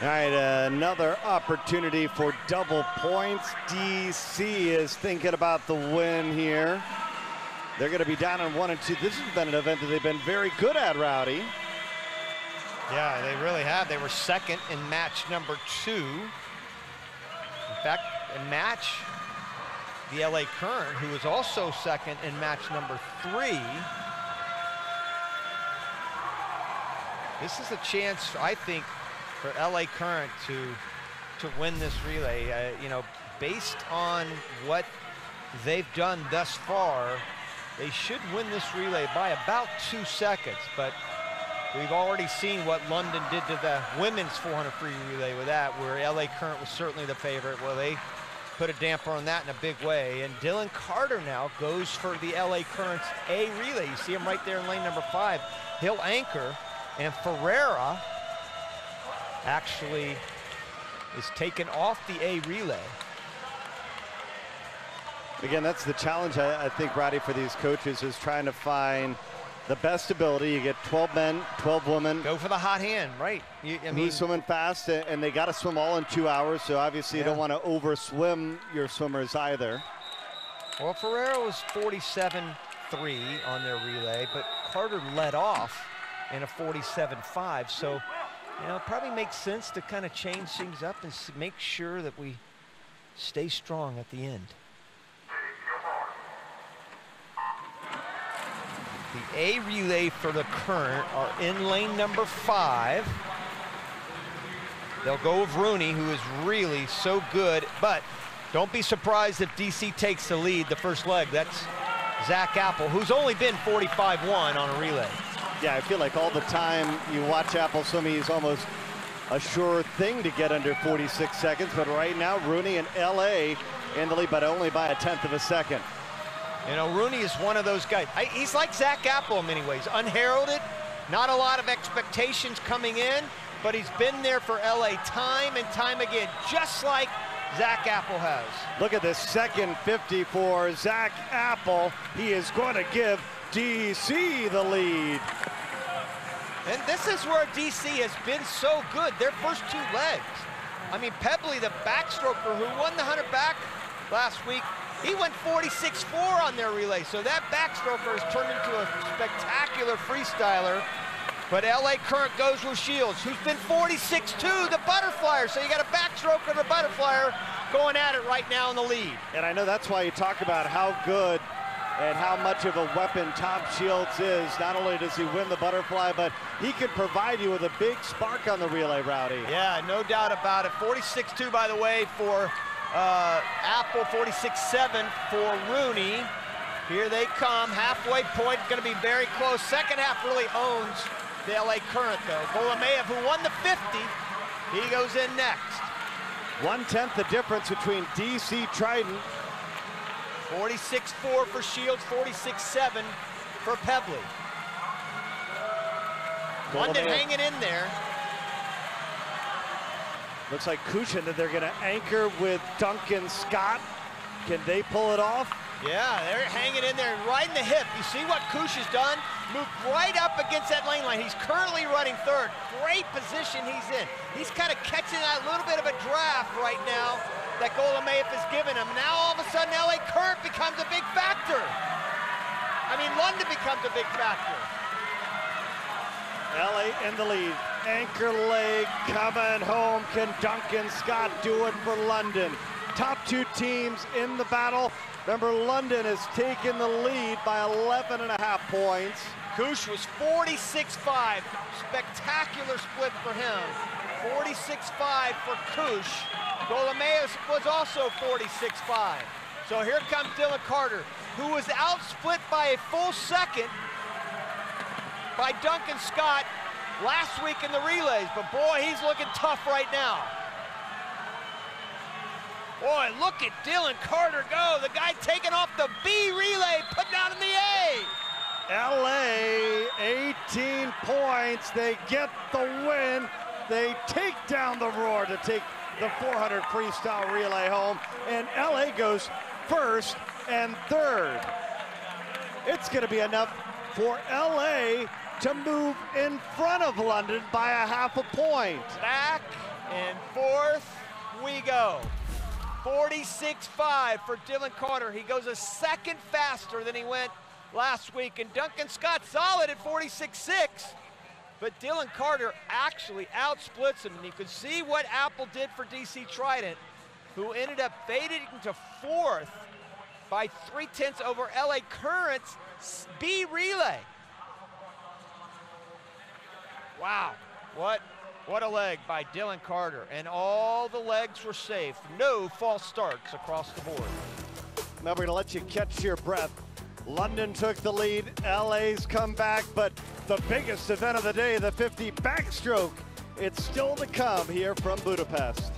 All right, another opportunity for double points. DC is thinking about the win here. They're going to be down on 1 and 2. This has been an event that they've been very good at, Rowdy. Yeah, they really have. They were second in match number 2. In fact, in match, the LA Current, who was also second in match number 3. This is a chance, I think, for LA Current to win this relay. You know, based on what they've done thus far, they should win this relay by about 2 seconds. But we've already seen what London did to the women's 400 free relay with that, where LA Current was certainly the favorite. Well, they put a damper on that in a big way. And Dylan Carter now goes for the LA Current's A relay. You see him right there in lane number 5. He'll anchor, and Ferreira actually is taken off the A relay. Again, that's the challenge, I think, Roddy, for these coaches, is trying to find the best ability. You get 12 men, 12 women. Go for the hot hand, right? I mean, who's swimming fast, and they got to swim all in 2 hours, so obviously you don't want to over-swim your swimmers either. Well, Ferreira was 47.3 on their relay, but Carter led off in a 47.5, so you know, it probably makes sense to kind of change things up and make sure that we stay strong at the end. The A relay for the Current are in lane number 5. They'll go with Rooney, who is really so good, but don't be surprised if DC takes the lead the first leg. That's Zach Apple, who's only been 45.1 on a relay. Yeah, I feel like all the time you watch Apple swimming, he's almost a sure thing to get under 46 seconds. But right now, Rooney and LA in the lead, but only by 1/10 of a second. You know, Rooney is one of those guys. He's like Zach Apple in many ways. Unheralded, not a lot of expectations coming in, but he's been there for LA time and time again, just like Zach Apple has. Look at this second 50 for Zach Apple. He is going to give DC the lead. And this is where DC has been so good, their first 2 legs. I mean, Pebley, the backstroker who won the 100 back last week, he went 46.4 on their relay. So that backstroker has turned into a spectacular freestyler. But LA Current goes with Shields, who's been 46.2, the butterflyer. So you got a backstroker and a butterflyer going at it right now in the lead. And I know that's why you talk about how good and how much of a weapon Tom Shields is. Not only does he win the butterfly, but he can provide you with a big spark on the relay, Rowdy. Yeah, no doubt about it. 46.2, by the way, for Apple, 46.7 for Rooney. Here they come, halfway point, gonna be very close. Second half really owns the LA Current, though. Golomeyev, who won the 50, he goes in next. 1/10 the difference between DC Trident. 46.4 for Shields, 46.7 for Pebley. London hanging in there. Looks like Cushion that they're gonna anchor with Duncan Scott. Can they pull it off? Yeah, they're hanging in there right in the hip. You see what Kush has done? Moved right up against that lane line. He's currently running 3rd. Great position he's in. He's kind of catching that little bit of a draft right now that Golomeyev has given him. Now all of a sudden LA Current becomes a big factor. I mean, London becomes a big factor. LA in the lead. Anchor leg coming home. Can Duncan Scott do it for London? Top 2 teams in the battle. Remember, London has taken the lead by 11.5 points. Kush was 46.5. Spectacular split for him. 46.5 for Kush. Golomeyev was also 46.5. So here comes Dylan Carter, who was outsplit by a full second by Duncan Scott last week in the relays. But boy, he's looking tough right now. Boy, look at Dylan Carter go. The guy taking off the B relay, put down in the A. LA, 18 points. They get the win. They take down the Roar to take the 400 freestyle relay home. And LA goes 1st and 3rd. It's going to be enough for LA to move in front of London by a half a point. Back And fourth we go. 46.5 for Dylan Carter. He goes a second faster than he went last week. And Duncan Scott solid at 46.6. But Dylan Carter actually outsplits him. And you can see what Apple did for DC Trident, who ended up fading to fourth by 0.3 over LA Current's B relay. Wow, what a leg by Dylan Carter. And all the legs were safe. No false starts across the board. Now we're gonna let you catch your breath. London took the lead, LA's come back, but the biggest event of the day, the 50 backstroke, it's still to come here from Budapest.